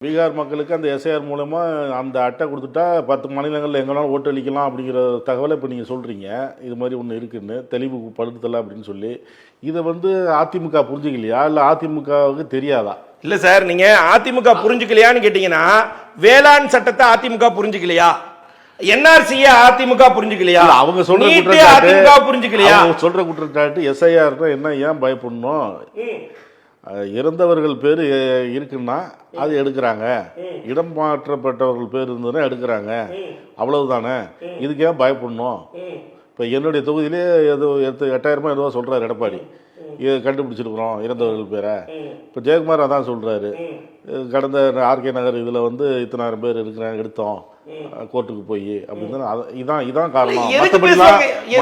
பீகார் மக்களுக்கு அந்த எஸ்ஐஆர் மூலமா அந்த அட்டை கொடுத்துட்டா 10 மாநிலங்களில் எங்கேனாலும் ஓட்டு அளிக்கலாம் அப்படிங்கிற தகவலை இப்போ நீங்கள் சொல்கிறீங்க. இது மாதிரி ஒன்று இருக்குன்னு தெளிவுபடுத்தலை அப்படின்னு சொல்லி இதை அதிமுக புரிஞ்சுக்கலையா இல்லை அதிமுகவுக்கு தெரியாதா? இல்ல சார், நீங்க அதிமுக புரிஞ்சுக்கலையான்னு கேட்டீங்கன்னா வேளாண் சட்டத்தை அதிமுக புரிஞ்சுக்கலையா, என்ஆர்சிய அதிமுக புரிஞ்சுக்கலையா, அவங்க சொல்ற அதிமுக புரிஞ்சுக்கலையா? அவங்க சொல்ற குற்றச்சாட்டு எஸ்ஐஆர் என்ன ஏன் பயப்படணும், இறந்தவர்கள் பேர் இருக்குன்னா அது எடுக்கிறாங்க, இடம் மாற்றப்பட்டவர்கள் பேர் இருந்ததுன்னா எடுக்கிறாங்க, அவ்வளவுதானே, இதுக்கு ஏன் பயப்படணும்? இப்போ என்னுடைய தொகுதியிலே ஏதோ 8000 ஏதோ சொல்றாரு எடப்பாடி, இது கண்டுபிடிச்சிருக்கிறோம் இறந்தவர்கள் பேரை. இப்போ ஜெயக்குமார் அதான் சொல்றாரு, கடந்த ஆர்கே நகர் இதில் இத்தனை ஆயிரம் பேர் இருக்கிறாங்க எடுத்தோம் கோர்ட்டுக்கு போய் அப்படின்னு. இதான் காரணம்.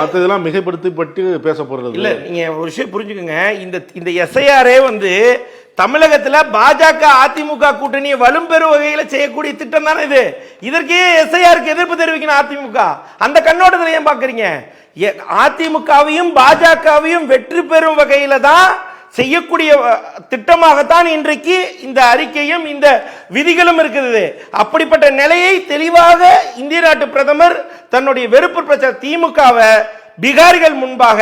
மற்றதெல்லாம் மிகைப்படுத்தப்பட்டு பேச போறது இல்ல. நீங்க ஒரு விஷயம் புரிஞ்சுக்கோங்க, இந்த எஸ்ஐஆரே தமிழகத்துல பாஜக அதிமுக கூட்டணியை வலும்பெறும் வகையில செய்யக்கூடிய திட்டம் தானே இது. இதற்கே எஸ்ஐஆருக்கு எதிர்ப்பு தெரிவிக்கணும் அதிமுக. அந்த கண்ணோட்டத்தில் ஏன் பாக்குறீங்க? அதிமுகவையும் பாஜகவையும் வெற்றி பெறும் வகையில தான் செய்யக்கூடிய திட்டமாகத்தான் இன்றைக்கு இந்த அறிக்கையும் இந்த விதிகளும் இருக்கிறது. அப்படிப்பட்ட நிலையை தெளிவாக இந்திய நாட்டு பிரதமர் தன்னுடைய வெறுப்பு பிரச்சார திமுகவை பீகாரிகள் முன்பாக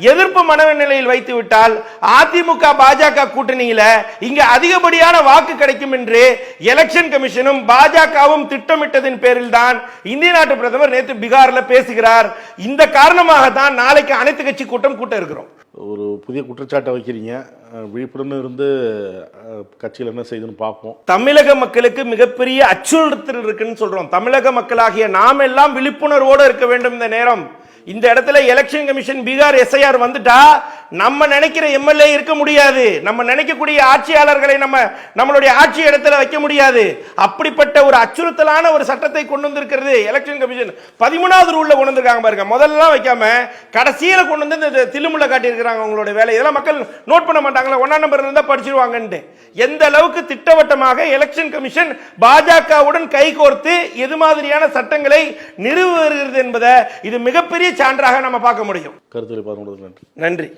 எதிர்ப்பு மனநிலையில் வைத்து விட்டால் அதிமுக பாஜக கூட்டணியில இங்க அதிகப்படியான வாக்கு கிடைக்கும் என்று எலெக்ஷன் கமிஷனும் பாஜகவும் திட்டமிட்டதின் பேரில் தான் இந்திய நாட்டு பிரதமர் நேற்று பீகார்ல பேசுகிறார். இந்த காரணமாக தான் நாளைக்கு அனைத்து கட்சி கூட்டம் கூட்ட இருக்கிறோம். ஒரு புதிய குற்றச்சாட்டை வைக்கிறீங்க, விழிப்புடன் இருந்து கட்சியில் என்ன செய்யுதுன்னு பார்ப்போம். தமிழக மக்களுக்கு மிகப்பெரிய அச்சுறுத்தல் இருக்குன்னு சொல்றோம். தமிழக மக்களாகிய நாம் எல்லாம் விழிப்புணர்வோடு இருக்க வேண்டும். இந்த நேரம் இந்த இடத்துல எலெக்ஷன் கமிஷன் பீகார் எஸ்ஐஆர் வந்துட்டா நம்ம நினைக்கிற எம்எல்ஏ இருக்க முடியாது, நம்ம நினைக்கக்கூடிய ஆட்சியாளர்களை நம்மளுடைய ஆட்சி இடத்துல வைக்க முடியாது. அப்படிப்பட்ட ஒரு அச்சுறுத்தலான ஒரு சட்டத்தை கொண்டு வந்திருக்கிறது எலெக்ஷன் கமிஷன். 13வது ரூல்ல கொண்டு வந்திருக்காங்க பாருங்க. முதல்ல வைக்காம கடைசியில கொண்டு வந்து இந்த தில்லுமுள்ள காட்டி இருக்கிறாங்க உங்களுடைய வேலை. இதெல்லாம் மக்கள் நோட் பண்ண மாட்டாங்களா? 1ஆம் நம்பர்ல இருந்தா படிச்சிருவாங்கன்னு. எந்த அளவுக்கு திட்டவட்டமாக எலெக்ஷன் கமிஷன் பாஜகவுடன் கைகோர்த்து எது மாதிரியான சட்டங்களை நிறுவுகிறது என்பதை இது மிகப்பெரிய சான்றாக நம்ம பார்க்க முடியும். கருத்துரை பார்க்க நன்றி.